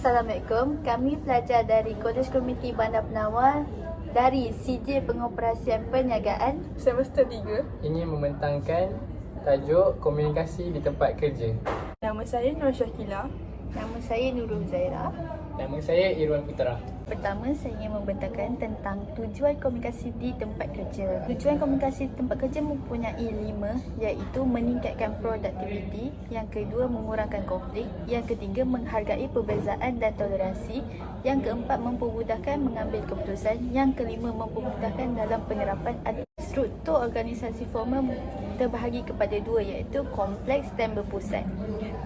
Assalamualaikum. Kami pelajar dari Kolej Komuniti Bandar Penawar dari CJ Pengoperasian Perniagaan Semester 3 ingin membentangkan tajuk komunikasi di tempat kerja. Nama saya Nur Syakila. Nama saya Nurul Zaira. Nama saya Irwan Putra. Pertama, saya ingin membentangkan tentang tujuan komunikasi di tempat kerja. Tujuan komunikasi di tempat kerja mempunyai 5, iaitu meningkatkan produktiviti. Yang kedua, mengurangkan konflik. Yang ketiga, menghargai perbezaan dan toleransi. Yang keempat, mempermudahkan mengambil keputusan. Yang kelima, mempermudahkan dalam penerapan. Struktur organisasi formal terbahagi kepada 2, iaitu kompleks dan berpusat.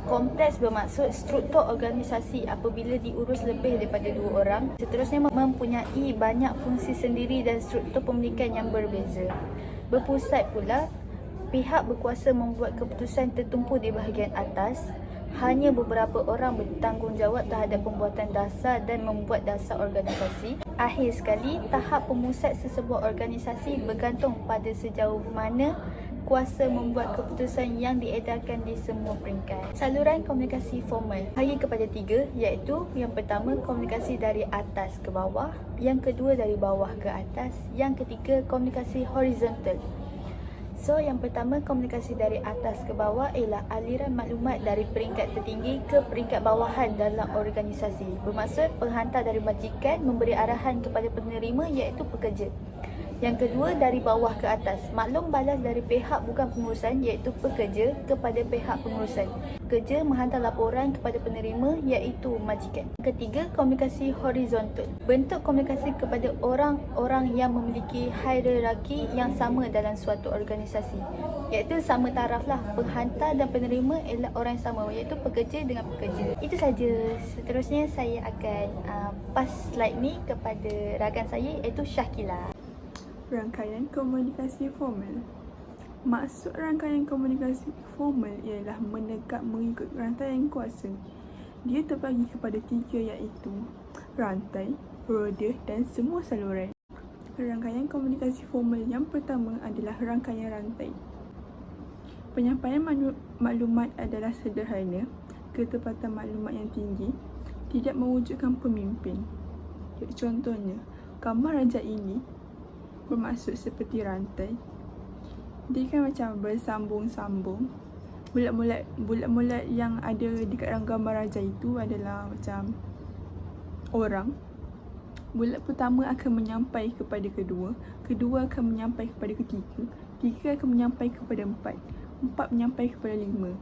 Kompleks bermaksud struktur organisasi apabila diurus lebih daripada 2 orang. Seterusnya mempunyai banyak fungsi sendiri dan struktur pemilikan yang berbeza. Berpusat pula, pihak berkuasa membuat keputusan tertumpu di bahagian atas. Hanya beberapa orang bertanggungjawab terhadap pembuatan dasar dan membuat dasar organisasi. Akhir sekali, tahap pemusat sesebuah organisasi bergantung pada sejauh mana kuasa membuat keputusan yang diedarkan di semua peringkat. Saluran komunikasi formal bagi kepada 3, iaitu yang pertama, komunikasi dari atas ke bawah. Yang kedua, dari bawah ke atas. Yang ketiga, komunikasi horizontal. So, yang pertama, komunikasi dari atas ke bawah ialah aliran maklumat dari peringkat tertinggi ke peringkat bawahan dalam organisasi. Bermaksud penghantar dari majikan memberi arahan kepada penerima, iaitu pekerja. Yang kedua, dari bawah ke atas, maklum balas dari pihak bukan pengurusan, iaitu pekerja, kepada pihak pengurusan. Pekerja menghantar laporan kepada penerima, iaitu majikan. Ketiga, komunikasi horizontal. Bentuk komunikasi kepada orang-orang yang memiliki hierarki yang sama dalam suatu organisasi, iaitu sama taraf lah. Penghantar dan penerima ialah orang yang sama, iaitu pekerja dengan pekerja. Itu saja. Seterusnya saya akan pass slide ni kepada rakan saya, iaitu Syakila. Rangkaian komunikasi formal. Maksud rangkaian komunikasi formal ialah menegak mengikut rantaian kuasa. Dia terbagi kepada 3, iaitu rantai, roda dan semua saluran. Rangkaian komunikasi formal yang pertama adalah rangkaian rantai. Penyampaian maklumat adalah sederhana, ketepatan maklumat yang tinggi, tidak mewujudkan pemimpin. Jadi contohnya, gambar raja ini bermaksud seperti rantai. Dia kan macam bersambung-sambung. Bulat-bulat yang ada dekat dalam gambar raja itu adalah macam orang. Bulat pertama akan menyampai kepada kedua, kedua akan menyampai kepada ketiga, tiga akan menyampai kepada empat, empat menyampai kepada 5,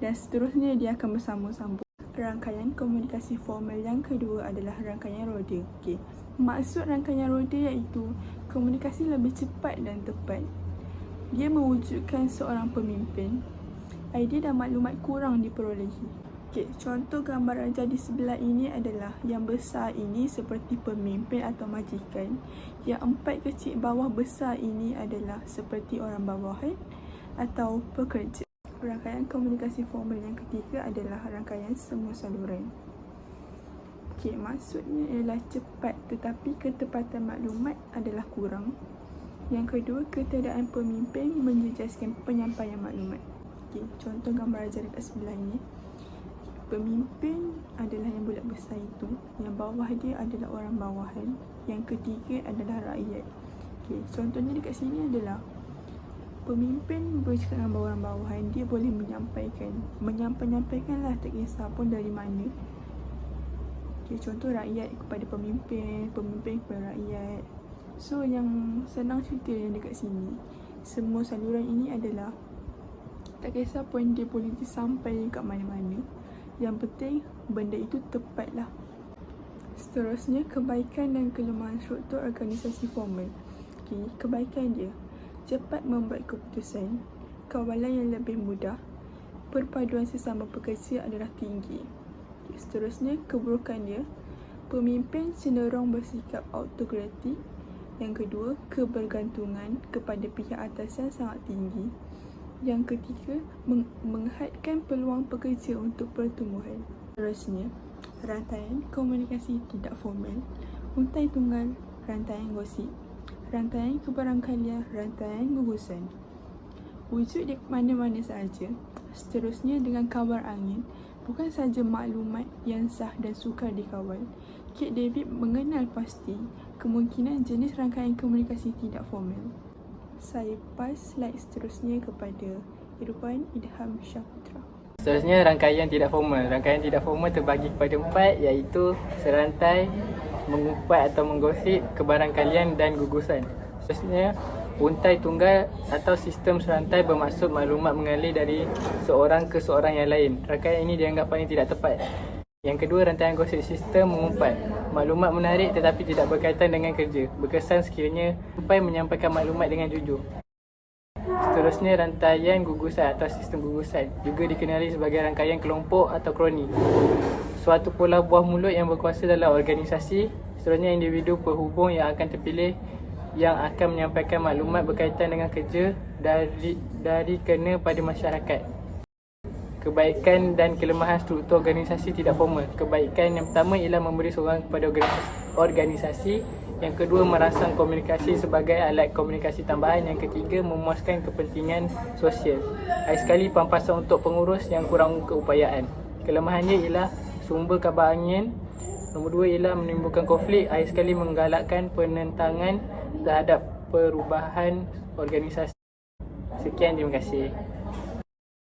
dan seterusnya dia akan bersambung-sambung. Rangkaian komunikasi formal yang kedua adalah rangkaian roda. Okey. Maksud rangkaian roda iaitu komunikasi lebih cepat dan tepat. Dia mewujudkan seorang pemimpin. Idea dan maklumat kurang diperolehi. Okey, contoh gambar raja di sebelah ini adalah yang besar ini seperti pemimpin atau majikan. Yang 4 kecil bawah besar ini adalah seperti orang bawahan atau pekerja. Rangkaian komunikasi formal yang ketiga adalah rangkaian semua saluran. Okey, maksudnya ialah cepat tetapi ketepatan maklumat adalah kurang. Yang kedua, ketiadaan pemimpin menjejaskan penyampaian maklumat. Okey, contoh gambar raja dekat sebelah ini. Pemimpin adalah yang bulat besar itu, yang bawah dia adalah orang bawahan, yang ketiga adalah rakyat. Okey, contohnya dekat sini adalah pemimpin bercakap dengan orang bawahan, dia boleh menyampaikanlah tak kisah pun dari mana. Okay, contoh rakyat kepada pemimpin, pemimpin kepada rakyat. So yang senang cerita yang dekat sini, semua saluran ini adalah tak kisah pun dia boleh disampai kat mana-mana. Yang penting benda itu tepatlah. Seterusnya, kebaikan dan kelemahan struktur organisasi formal. Okay, kebaikan dia, cepat membuat keputusan, kawalan yang lebih mudah, perpaduan sesama pekerja adalah tinggi. Seterusnya, keburukan dia, pemimpin cenderung bersikap autokratik. Yang kedua, kebergantungan kepada pihak atasan sangat tinggi. Yang ketiga, menghadkan peluang pekerja untuk pertumbuhan. Seterusnya, rantaian komunikasi tidak formal, untai tunggal, rantaian gosip, rantaian kebarangkalian, rantaian gugusan. Wujud di mana-mana sahaja. Seterusnya, dengan kabar angin, Bukan sahaja maklumat yang sah dan sukar dikawal, Kit David mengenal pasti kemungkinan jenis rangkaian komunikasi tidak formal. Saya pas slide seterusnya kepada Irfan Idham Syaputra. Seterusnya, rangkaian tidak formal. Rangkaian tidak formal terbagi kepada 4, iaitu serantai, mengumpat atau menggosip, kebarangkalian dan gugusan. Seterusnya, untai tunggal atau sistem serantai bermaksud maklumat mengalir dari seorang ke seorang yang lain. Rangkaian ini dianggap paling tidak tepat. Yang kedua, rantaian gosip sistem mengumpat. Maklumat menarik tetapi tidak berkaitan dengan kerja. Berkesan sekiranya sampai menyampaikan maklumat dengan jujur. Seterusnya, rantaian gugusan atau sistem gugusan juga dikenali sebagai rangkaian kelompok atau kroni. Suatu pola buah mulut yang berkuasa dalam organisasi. Seterusnya, individu penghubung yang akan terpilih yang akan menyampaikan maklumat berkaitan dengan kerja dari kena pada masyarakat. Kebaikan dan kelemahan struktur organisasi tidak formal. Kebaikan yang pertama ialah memberi sokongan kepada organisasi. Yang kedua, merangsang komunikasi sebagai alat komunikasi tambahan. Yang ketiga, memuaskan kepentingan sosial. Ada sekali pampasan untuk pengurus yang kurang keupayaan. Kelemahannya ialah sumber kabar angin. Nombor dua ialah menimbulkan konflik. Ada sekali menggalakkan penentangan terhadap perubahan organisasi. Sekian, terima kasih.